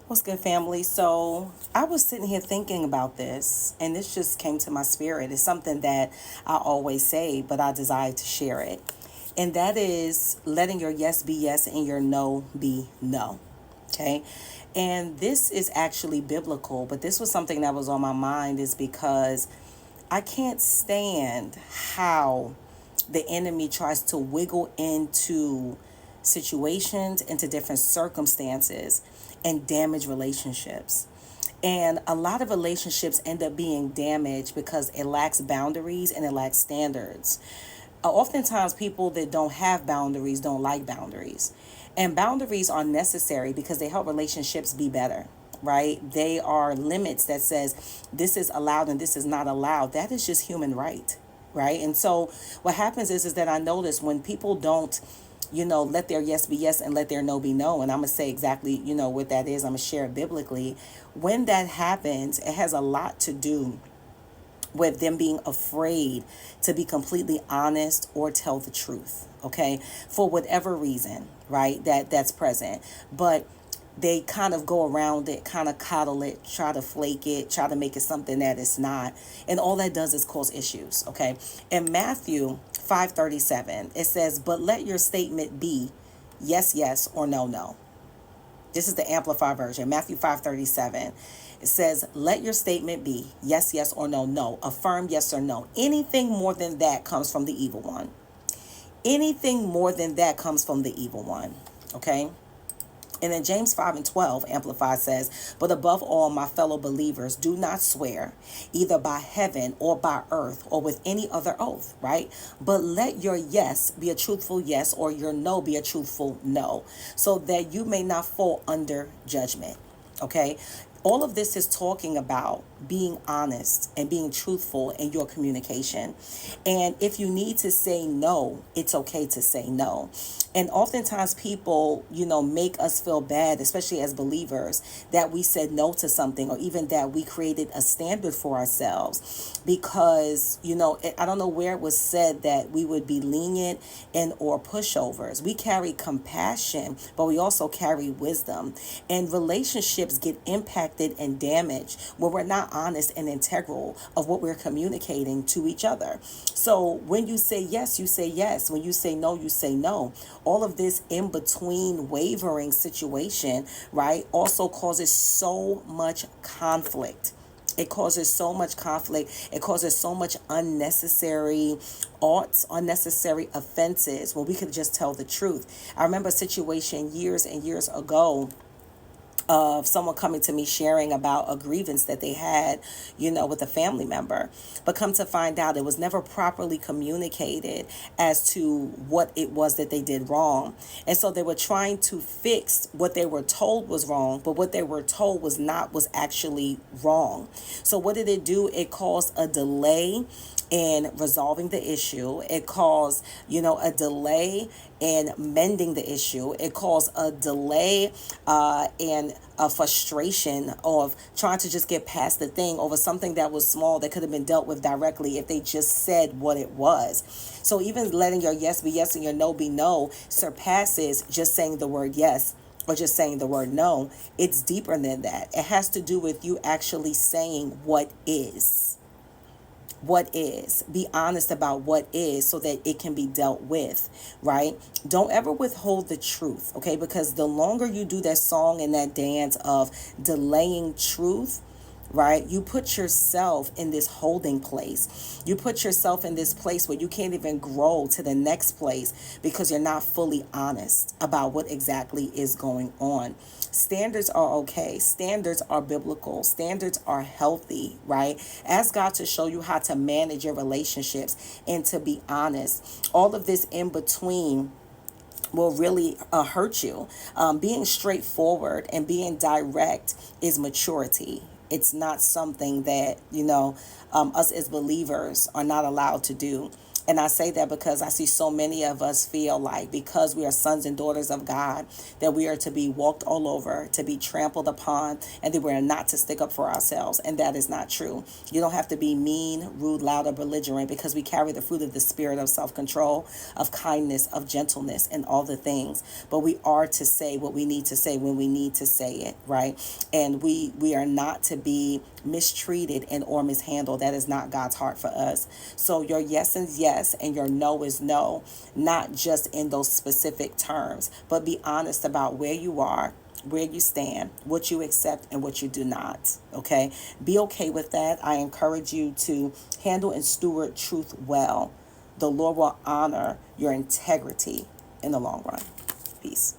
What's good, family? So I was sitting here thinking about this, and this just came to my spirit. It's something that I always say, but I desire to share it. And that is letting your yes be yes and your no be no. Okay. And this is actually biblical, but this was something that was on my mind, is because I can't stand how the enemy tries to wiggle into situations, into different circumstances, and damage relationships. And a lot of relationships end up being damaged because it lacks boundaries and it lacks standards. Oftentimes, people that don't have boundaries don't like boundaries. And boundaries are necessary because they help relationships be better, right? They are limits that says this is allowed and this is not allowed. That is just human right, right? And so what happens is that I notice when people don't, let their yes be yes and let their no be no. And I'm going to say exactly, what that is. I'm going to share it biblically. When that happens, it has a lot to do with them being afraid to be completely honest or tell the truth, okay, for whatever reason, right, that's present. But they kind of go around it, kind of coddle it, try to flake it, try to make it something that it's not, and all that does is cause issues. Okay, in Matthew 5:37 it says, but let your statement be yes yes or no no. This is the Amplified version. Matthew 5:37. It says, let your statement be yes, yes, or no, no. Affirm yes or no. Anything more than that comes from the evil one. Anything more than that comes from the evil one. Okay? And then James 5:12, Amplified says, but above all, my fellow believers, do not swear either by heaven or by earth or with any other oath, right? But let your yes be a truthful yes or your no be a truthful no, so that you may not fall under judgment. Okay? All of this is talking about being honest and being truthful in your communication. And if you need to say no, it's okay to say no. And oftentimes people, make us feel bad, especially as believers, that we said no to something, or even that we created a standard for ourselves because, I don't know where it was said that we would be lenient and or pushovers. We carry compassion, but we also carry wisdom. And relationships get impacted and damaged when we're not honest and integral of what we're communicating to each other. So when you say yes, you say yes. When you say no, you say no. All of this in between wavering situation, right, also causes so much conflict. It causes so much conflict. It causes so much unnecessary oughts, unnecessary offenses when we could just tell the truth. I remember a situation years and years ago of someone coming to me sharing about a grievance that they had, with a family member. But come to find out, it was never properly communicated as to what it was that they did wrong. And so they were trying to fix what they were told was wrong, but what they were told was actually wrong. So what did it do? It caused a delay in resolving the issue. It caused, a delay in mending the issue. It caused a delay and a frustration of trying to just get past the thing over something that was small that could have been dealt with directly if they just said what it was. So even letting your yes be yes and your no be no surpasses just saying the word yes or just saying the word no. It's deeper than that. It has to do with you actually saying what is. What is. Be honest about what is so that it can be dealt with, right? Don't ever withhold the truth, okay? Because the longer you do that song and that dance of delaying truth, right, you put yourself in this holding place. You put yourself in this place where you can't even grow to the next place because you're not fully honest about what exactly is going on. Standards are okay. Standards are biblical. Standards are healthy, right? Ask God to show you how to manage your relationships and to be honest. All of this in between will really hurt you. Being straightforward and being direct is maturity. It's not something that, us as believers are not allowed to do. And I say that because I see so many of us feel like because we are sons and daughters of God, that we are to be walked all over, to be trampled upon, and that we're not to stick up for ourselves. And that is not true. You don't have to be mean, rude, loud, or belligerent, because we carry the fruit of the spirit of self-control, of kindness, of gentleness, and all the things. But we are to say what we need to say when we need to say it, right? And we are not to be mistreated and or mishandled. That is not God's heart for us. So your yes is yes and your no is no, not just in those specific terms, but be honest about where you are, where you stand, what you accept and what you do not. Okay? Be okay with that. I encourage you to handle and steward truth well. The Lord will honor your integrity in the long run. Peace.